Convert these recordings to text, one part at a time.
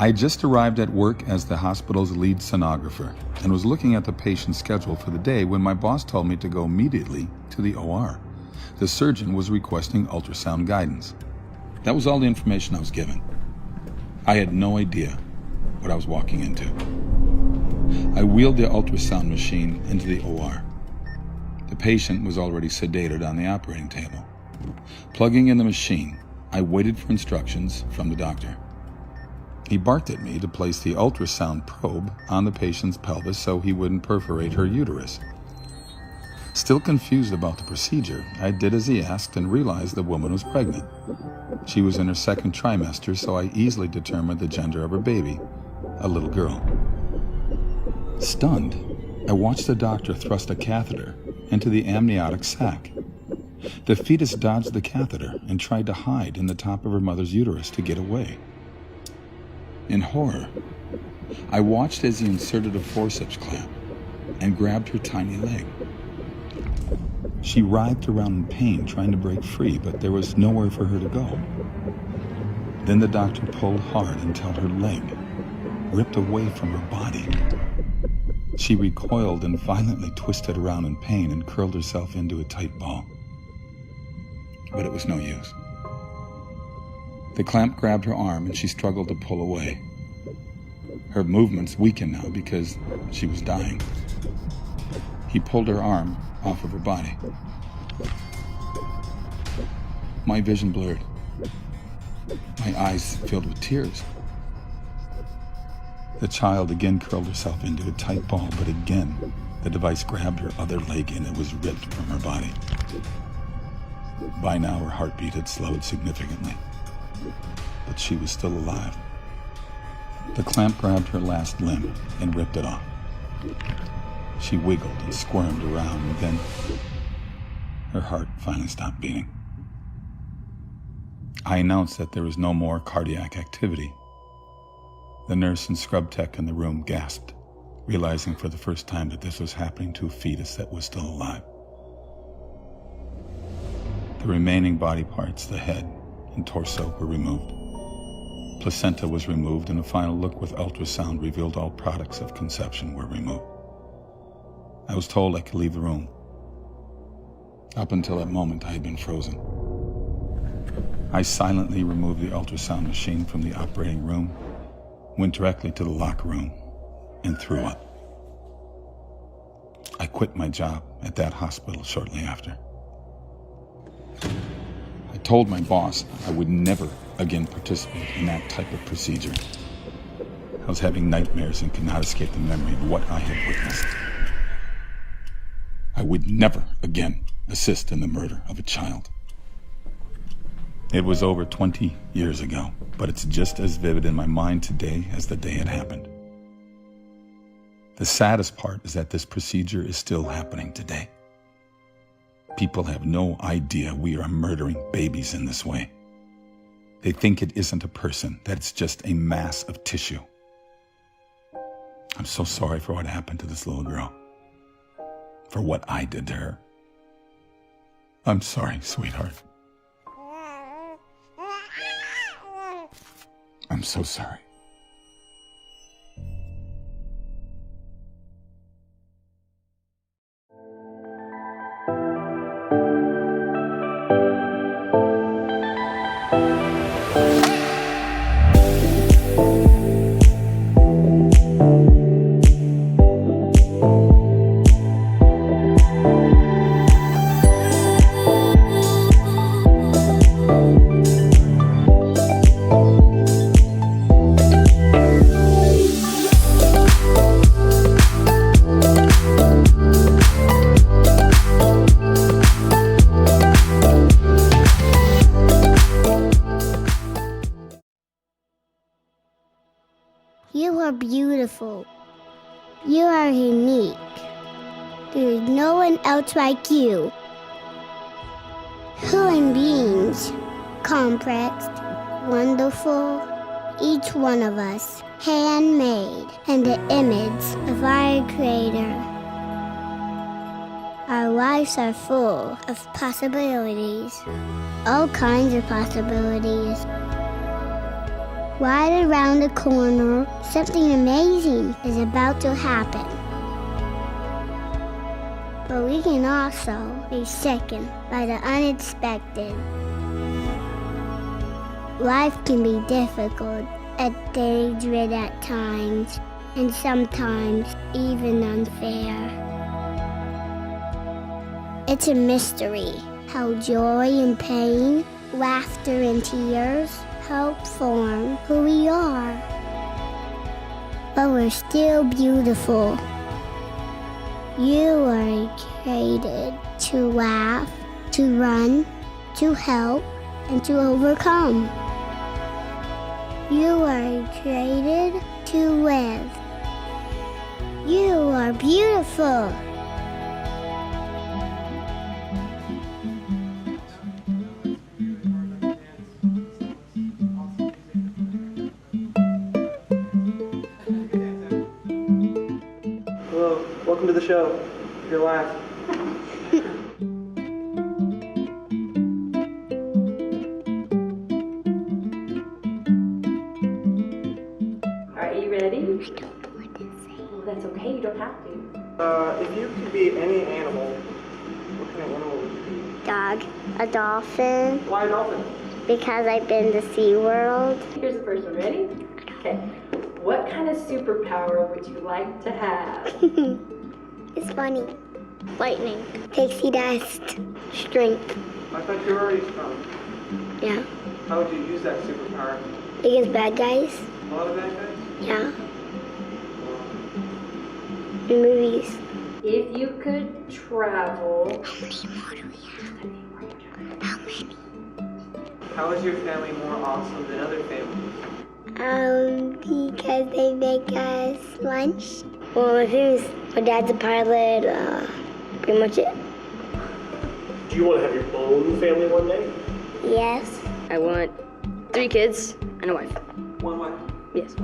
I had just arrived at work as the hospital's lead sonographer and was looking at the patient's schedule for the day when my boss told me to go immediately to the OR. The surgeon was requesting ultrasound guidance. That was all the information I was given. I had no idea what I was walking into. I wheeled the ultrasound machine into the OR. The patient was already sedated on the operating table. Plugging in the machine, I waited for instructions from the doctor. He barked at me to place the ultrasound probe on the patient's pelvis so he wouldn't perforate her uterus. Still confused about the procedure, I did as he asked and realized the woman was pregnant. She was in her second trimester, so I easily determined the gender of her baby, a little girl. Stunned, I watched the doctor thrust a catheter into the amniotic sac. The fetus dodged the catheter and tried to hide in the top of her mother's uterus to get away. In horror, I watched as he inserted a forceps clamp and grabbed her tiny leg. She writhed around in pain, trying to break free, but there was nowhere for her to go. Then the doctor pulled hard until her leg ripped away from her body. She recoiled and violently twisted around in pain and curled herself into a tight ball. But it was no use. The clamp grabbed her arm and she struggled to pull away. Her movements weakened now because she was dying. He pulled her arm off of her body. My vision blurred. My eyes filled with tears. The child again curled herself into a tight ball, but again, the device grabbed her other leg and it was ripped from her body. By now, her heartbeat had slowed significantly, but she was still alive. The clamp grabbed her last limb and ripped it off. She wiggled and squirmed around, and then her heart finally stopped beating. I announced that there was no more cardiac activity. The nurse and scrub tech in the room gasped, realizing for the first time that this was happening to a fetus that was still alive. The remaining body parts, the head and torso, were removed. Placenta was removed, and a final look with ultrasound revealed all products of conception were removed. I was told I could leave the room. Up until that moment, I had been frozen. I silently removed the ultrasound machine from the operating room, went directly to the locker room, and threw up. I quit my job at that hospital shortly after. I told my boss I would never again participate in that type of procedure. I was having nightmares and could not escape the memory of what I had witnessed. I would never again assist in the murder of a child. It was over 20 years ago, but it's just as vivid in my mind today as the day it happened. The saddest part is that this procedure is still happening today. People have no idea we are murdering babies in this way. They think it isn't a person, that it's just a mass of tissue. I'm so sorry for what happened to this little girl, for what I did to her. I'm sorry, sweetheart. I'm so sorry. You are beautiful. You are unique. There is no one else like you. Human beings, complex, wonderful, each one of us, handmade in the image of our Creator. Our lives are full of possibilities, all kinds of possibilities. Right around the corner, something amazing is about to happen. But we can also be sickened by the unexpected. Life can be difficult and dangerous at times, and sometimes even unfair. It's a mystery how joy and pain, laughter and tears help form who we are. But we're still beautiful. You are created to laugh, to run, to help, and to overcome. You are created to live. You are beautiful. Hello, welcome to the show. You're live. Are you ready? I don't know what to say. Well, that's okay. You don't have to. If you could be any animal, what kind of animal would you be? Dog, a dolphin, Why a dolphin? because I've been to SeaWorld. Here's the first one. Ready? Okay. What kind of superpower would you like to have? It's funny. Lightning, pixie dust, strength. I thought you were already strong. Yeah. How would you use that superpower? Against bad guys. A lot of bad guys? Yeah. In movies. If you could travel. How many more do we have? How many? How is your family more awesome than other families? Because they make us lunch. Well, my dad's a pilot, pretty much it. Do you want to have your own family one day? Yes. I want 3 kids and a wife. One wife? Yes.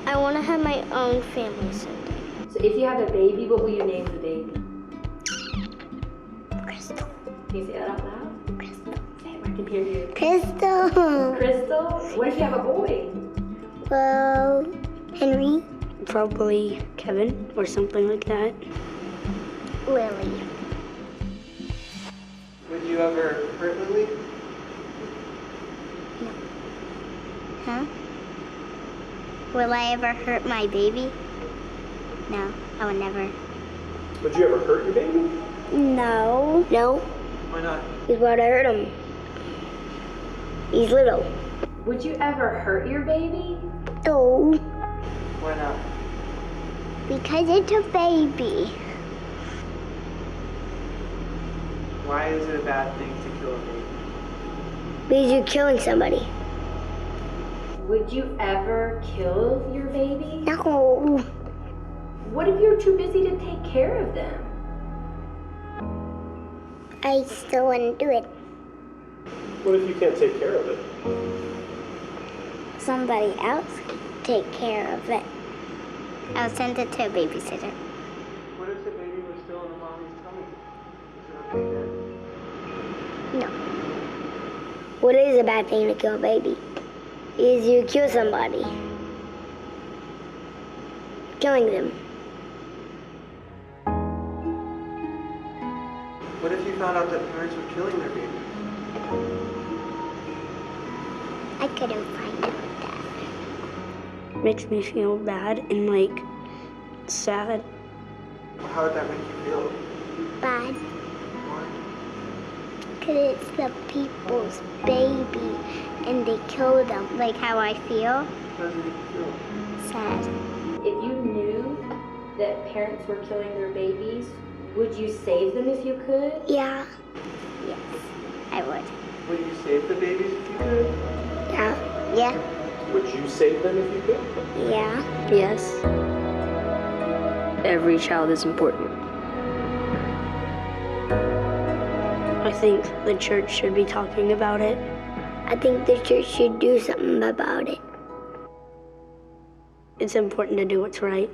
I want to have my own family someday. So if you have a baby, what will you name the baby? Crystal. Can you say that out loud? Crystal. Say it where I can hear you. Crystal. Crystal? What if you have a boy? Well, Henry. Probably Kevin or something like that. Lily. Would you ever hurt Lily? Huh? Will I ever hurt my baby? No, I would never. Would you ever hurt your baby? No. No, Why not? because why'd I hurt him? He's little. Would you ever hurt your baby? No, Why not? because it's a baby. Why is it a bad thing to kill a baby? Because you're killing somebody. Would you ever kill your baby? No. What if you're too busy to take care of them? I still wouldn't do it. What if you can't take care of it? Somebody else can take care of it. I'll send it to a babysitter. What if the baby was still in the mommy's tummy? Is it okay then? No. What is a bad thing to kill a baby? Is you kill somebody. Killing them. What if you found out that parents were killing their baby? I couldn't find out that. Makes me feel bad and like sad. How would that make you feel? Bad. Why? Because it's the people's baby and they kill them. Like how I feel. How does it make you feel? Sad. If you knew that parents were killing their babies, would you save them if you could? Yeah. Yes, I would. Would you save the babies if you could? Yeah. Yeah. Would you save them if you could? Yeah. Yes. Every child is important. I think the church should be talking about it. I think the church should do something about it. It's important to do what's right.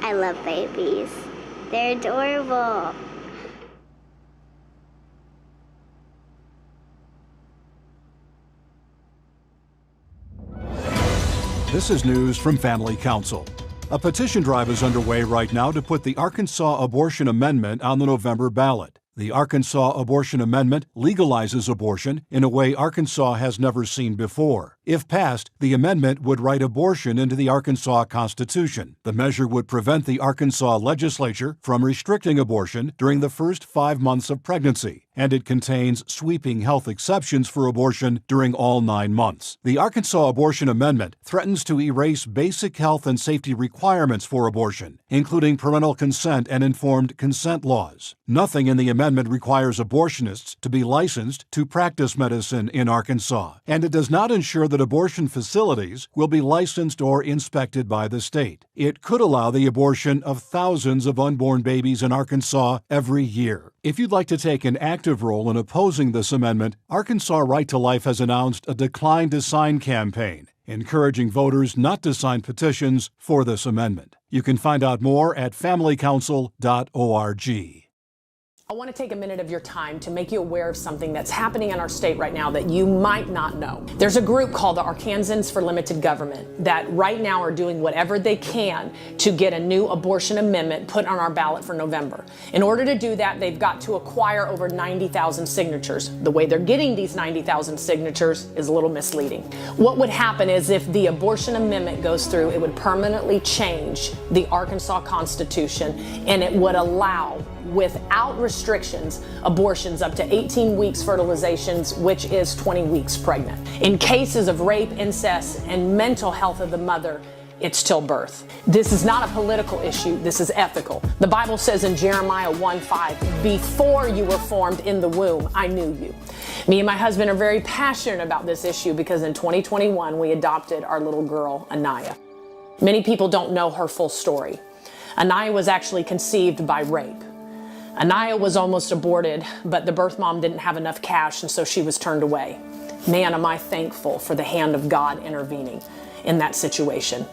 I love babies. They're adorable. This is news from Family Council. A petition drive is underway right now to put the Arkansas Abortion Amendment on the November ballot. The Arkansas Abortion Amendment legalizes abortion in a way Arkansas has never seen before. If passed, the amendment would write abortion into the Arkansas Constitution. The measure would prevent the Arkansas legislature from restricting abortion during the first 5 months of pregnancy, and it contains sweeping health exceptions for abortion during all 9 months. The Arkansas Abortion Amendment threatens to erase basic health and safety requirements for abortion, including parental consent and informed consent laws. Nothing in the amendment requires abortionists to be licensed to practice medicine in Arkansas, and it does not ensure that abortion facilities will be licensed or inspected by the state. It could allow the abortion of thousands of unborn babies in Arkansas every year. If you'd like to take an active role in opposing this amendment, Arkansas Right to Life has announced a Decline to Sign campaign, encouraging voters not to sign petitions for this amendment. You can find out more at familycouncil.org. I want to take a minute of your time to make you aware of something that's happening in our state right now that you might not know. There's a group called the Arkansans for Limited Government that right now are doing whatever they can to get a new abortion amendment put on our ballot for November. In order to do that, they've got to acquire over 90,000 signatures. The way they're getting these 90,000 signatures is a little misleading. What would happen is if the abortion amendment goes through, it would permanently change the Arkansas Constitution, and it would allow, without restrictions, abortions up to 18 weeks fertilizations, which is 20 weeks pregnant. In cases of rape, incest, and mental health of the mother, it's stillbirth. This is not a political issue, this is ethical. The Bible says in Jeremiah 1:5, before you were formed in the womb, I knew you. Me and my husband are very passionate about this issue because in 2021, we adopted our little girl, Anaya. Many people don't know her full story. Anaya was actually conceived by rape. Anaya was almost aborted, but the birth mom didn't have enough cash, and so she was turned away. Man, am I thankful for the hand of God intervening in that situation.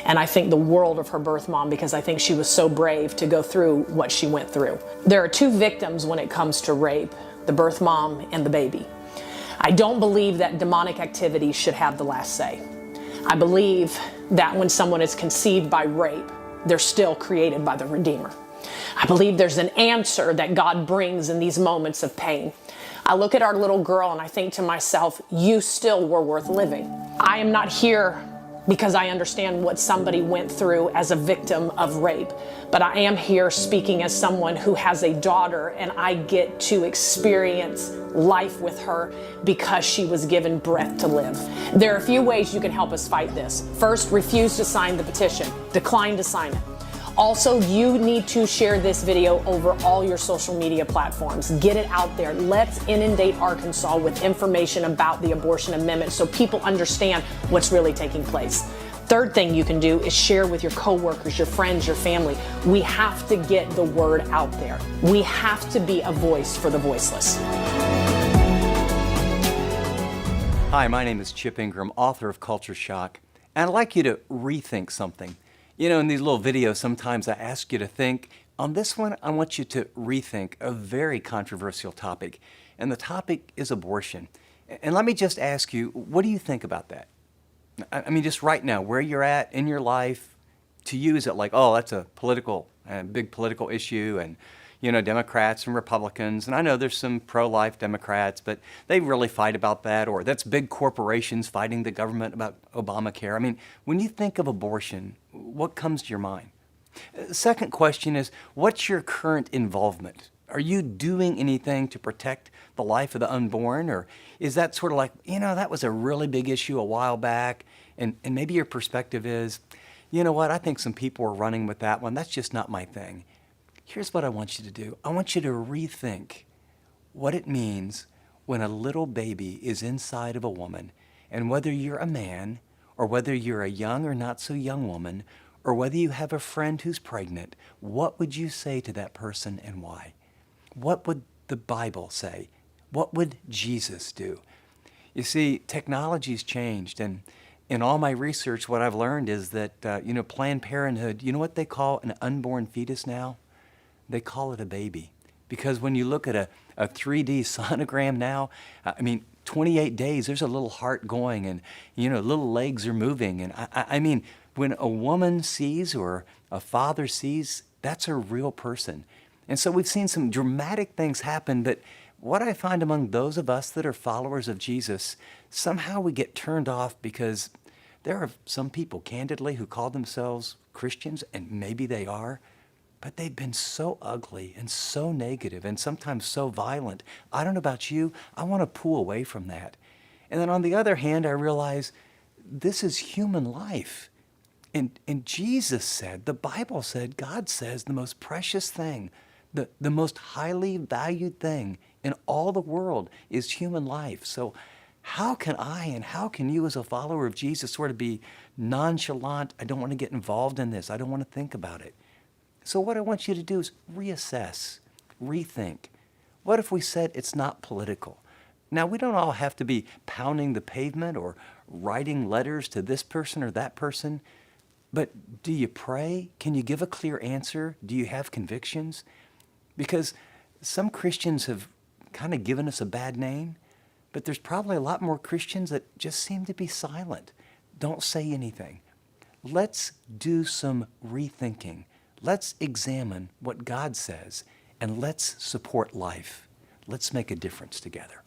And I think the world of her birth mom because I think she was so brave to go through what she went through. There are two victims when it comes to rape, the birth mom and the baby. I don't believe that demonic activity should have the last say. I believe that when someone is conceived by rape, they're still created by the Redeemer. I believe there's an answer that God brings in these moments of pain. I look at our little girl and I think to myself, you still were worth living. I am not here because I understand what somebody went through as a victim of rape, but I am here speaking as someone who has a daughter, and I get to experience life with her because she was given breath to live. There are a few ways you can help us fight this. First, refuse to sign the petition. Decline to sign it. Also, you need to share this video over all your social media platforms. Get it out there. Let's inundate Arkansas with information about the abortion amendment so people understand what's really taking place. Third thing you can do is share with your coworkers, your friends, your family. We have to get the word out there. We have to be a voice for the voiceless. Hi, my name is Chip Ingram, author of Culture Shock, and I'd like you to rethink something. You know, in these little videos, sometimes I ask you to think. On this one, I want you to rethink a very controversial topic, and the topic is abortion. And let me just ask you, what do you think about that? I mean, just right now, where you're at in your life, to you, is it like, oh, that's a big political issue, and, you know, Democrats and Republicans, and I know there's some pro-life Democrats, but they really fight about that, or that's big corporations fighting the government about Obamacare. I mean, when you think of abortion, what comes to your mind? Second question is, what's your current involvement? Are you doing anything to protect the life of the unborn? Or is that sort of like, you know, that was a really big issue a while back, and maybe your perspective is, you know what, I think some people are running with that one. That's just not my thing. Here's what I want you to do. I want you to rethink what it means when a little baby is inside of a woman, and whether you're a man, or whether you're a young or not so young woman, or whether you have a friend who's pregnant, what would you say to that person and why? What would the Bible say? What would Jesus do? You see, technology's changed, and In all my research, what I've learned is that, Planned Parenthood, you know what they call an unborn fetus now? They call it a baby. Because when you look at a 3D sonogram now, 28 days, there's a little heart going and, little legs are moving. And I mean, when a woman sees or a father sees, that's a real person. And so we've seen some dramatic things happen, but what I find among those of us that are followers of Jesus, somehow we get turned off because there are some people, candidly, who call themselves Christians, and maybe they are, but they've been so ugly and so negative and sometimes so violent. I don't know about you, I want to pull away from that. And then on the other hand, I realize this is human life. And Jesus said, the Bible said, God says the most precious thing, the most highly valued thing in all the world is human life. So how can I and how can you as a follower of Jesus sort of be nonchalant? I don't want to get involved in this. I don't want to think about it. So what I want you to do is reassess, rethink. What if we said it's not political? Now, we don't all have to be pounding the pavement or writing letters to this person or that person, but do you pray? Can you give a clear answer? Do you have convictions? Because some Christians have kind of given us a bad name, but there's probably a lot more Christians that just seem to be silent, don't say anything. Let's do some rethinking. Let's examine what God says, and let's support life. Let's make a difference together.